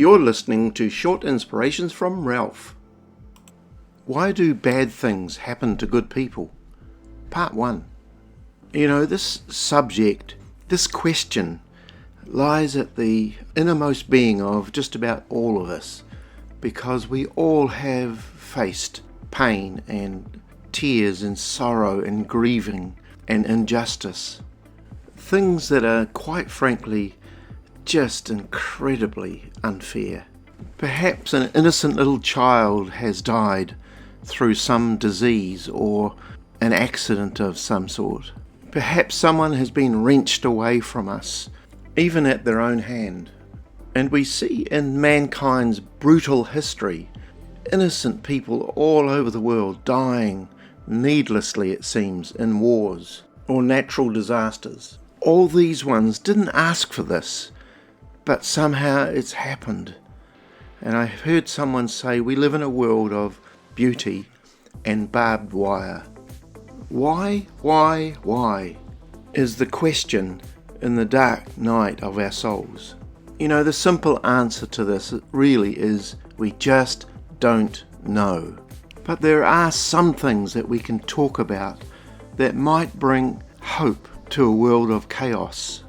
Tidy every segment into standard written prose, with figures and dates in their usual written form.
You're listening to Short Inspirations from Ralph. Why do bad things happen to good people? Part 1. This subject, this question, lies at the innermost being of just about all of us, because we all have faced pain and tears and sorrow and grieving and injustice. Things that are, quite frankly, just incredibly unfair. Perhaps an innocent little child has died through some disease or an accident of some sort. Perhaps someone has been wrenched away from us, even at their own hand. And we see in mankind's brutal history, innocent people all over the world dying needlessly, it seems, in wars or natural disasters. All these ones didn't ask for this, but somehow it's happened. And I heard someone say we live in a world of beauty and barbed wire. Why is the question in the dark night of our souls. The simple answer to this really is we just don't know. But there are some things that we can talk about that might bring hope to a world of chaos,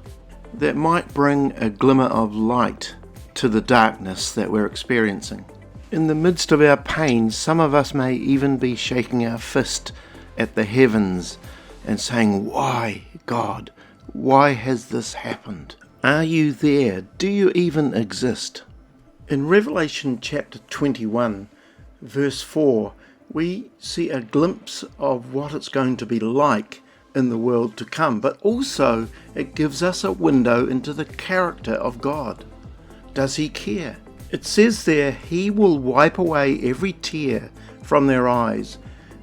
that might bring a glimmer of light to the darkness that we're experiencing. In the midst of our pain, some of us may even be shaking our fist at the heavens and saying, "Why, God? Why has this happened? Are you there? Do you even exist?" In Revelation chapter 21, verse 4, we see a glimpse of what it's going to be like in the world to come, but also it gives us a window into the character of God. Does He care? It says there, He will wipe away every tear from their eyes.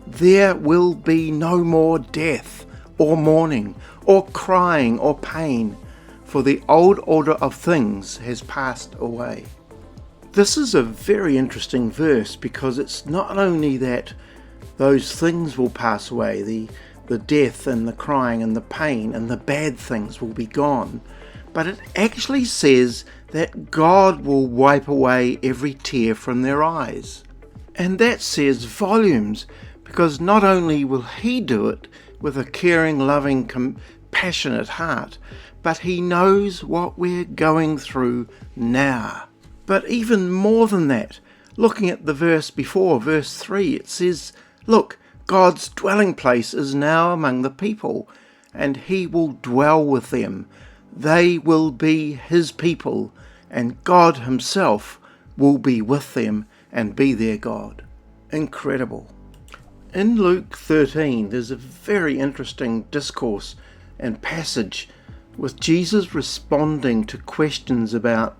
There will be no more death or mourning or crying or pain, for the old order of things has passed away. This is a very interesting verse because it's not only that those things will pass away, the death and the crying and the pain and the bad things will be gone, but it actually says that God will wipe away every tear from their eyes. And that says volumes, because not only will He do it with a caring, loving, compassionate heart, but He knows what we're going through now. But even more than that, looking at the verse before, verse 3, it says, "Look, God's dwelling place is now among the people, and He will dwell with them. They will be His people, and God Himself will be with them and be their God." Incredible. In Luke 13, there's a very interesting discourse and passage with Jesus responding to questions about,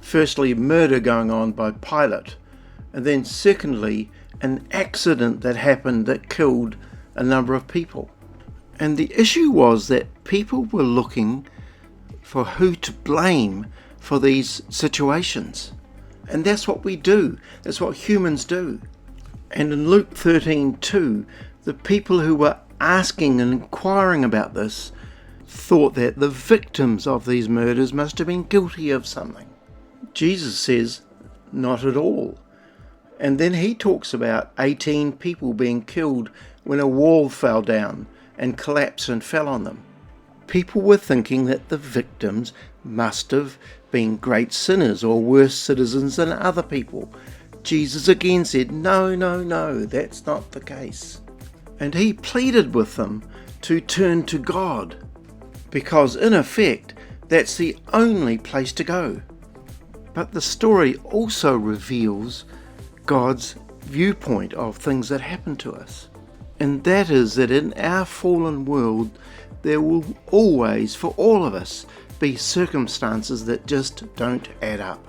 firstly, murder going on by Pilate, and then secondly, an accident that happened that killed a number of people. And the issue was that people were looking for who to blame for these situations. And that's what we do. That's what humans do. And in Luke 13:2, the people who were asking and inquiring about this thought that the victims of these murders must have been guilty of something. Jesus says, not at all. And then He talks about 18 people being killed when a wall fell down and collapsed and fell on them. People were thinking that the victims must have been great sinners or worse citizens than other people. Jesus again said, no, that's not the case. And He pleaded with them to turn to God, because in effect, that's the only place to go. But the story also reveals God's viewpoint of things that happen to us. And that is that in our fallen world, there will always, for all of us, be circumstances that just don't add up.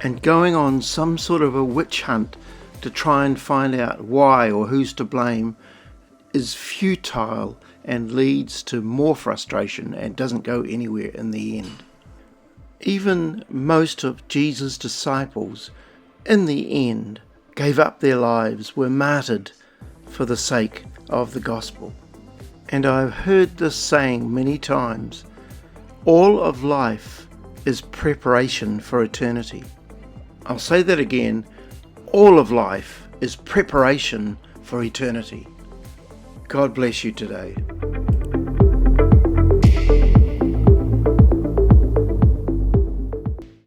And going on some sort of a witch hunt to try and find out why or who's to blame is futile and leads to more frustration and doesn't go anywhere in the end. Even most of Jesus' disciples, in the end, gave up their lives, were martyred for the sake of the gospel. And I've heard this saying many times, all of life is preparation for eternity. I'll say that again. All of life is preparation for eternity. God bless you today.